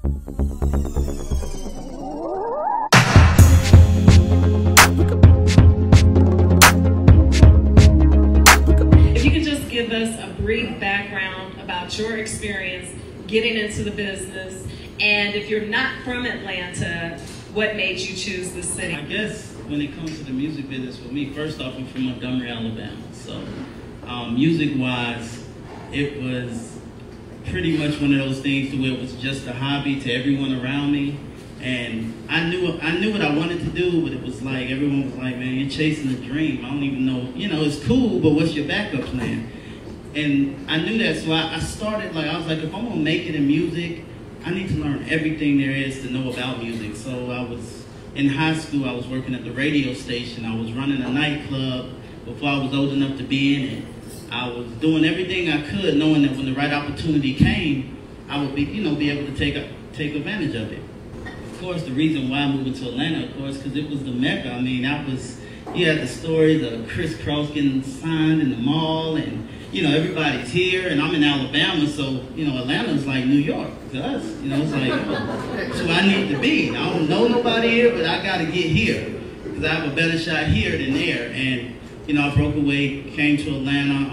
If you could just give us a brief background about your experience getting into the business, and if you're not from Atlanta, what made you choose the city? I guess when it comes to the music business, for me, first off, I'm from Montgomery, Alabama. So music-wise, it was pretty much one of those things to where it was just a hobby to everyone around me. And I knew what I wanted to do, but it was like, everyone was like, man, you're chasing a dream. I don't even know, you know, it's cool, but what's your backup plan? And I knew that, so I started, like, I was like, if I'm gonna make it in music, I need to learn everything there is to know about music. So I was, in high school, I was working at the radio station. I was running a nightclub before I was old enough to be in it. I was doing everything I could, knowing that when the right opportunity came, I would be, you know, be able to take advantage of it. Of course, the reason why I moved to Atlanta, of course, because it was the Mecca. I mean, you had the stories of Criss Cross getting signed in the mall, and, you know, everybody's here, and I'm in Alabama, so, you know, Atlanta's like New York to us. You know, it's like, oh, so I need to be. I don't know nobody here, but I got to get here, because I have a better shot here than there. And, you know, I broke away, came to Atlanta,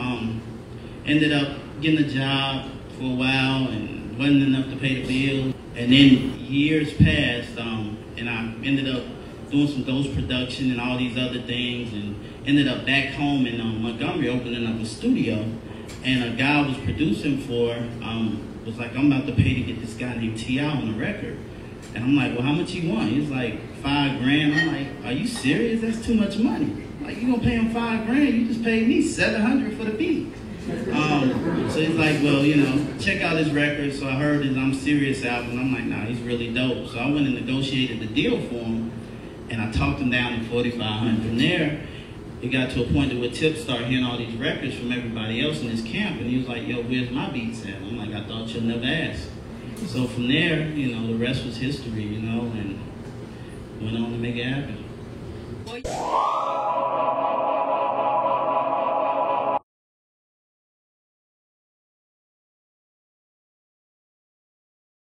ended up getting a job for a while, and wasn't enough to pay the bills. And then years passed, and I ended up doing some ghost production and all these other things, and ended up back home in Montgomery opening up a studio. And a guy I was producing for was like, I'm about to pay to get this guy named T.I. on the record. And I'm like, well, how much you want? He was like, $5 grand. I'm like, are you serious? That's too much money. Like, you gonna pay him $5 grand? You just paid me $700 for the beat. So he's like, well, you know, check out his record. So I heard his I'm Serious album. I'm like, nah, he's really dope. So I went and negotiated the deal for him, and I talked him down to $4,500. From there, it got to a point where Tip started hearing all these records from everybody else in his camp, and he was like, yo, where's my beats at? I'm like, I thought you'd never ask. So from there, you know, the rest was history, you know, and went on to make it happen.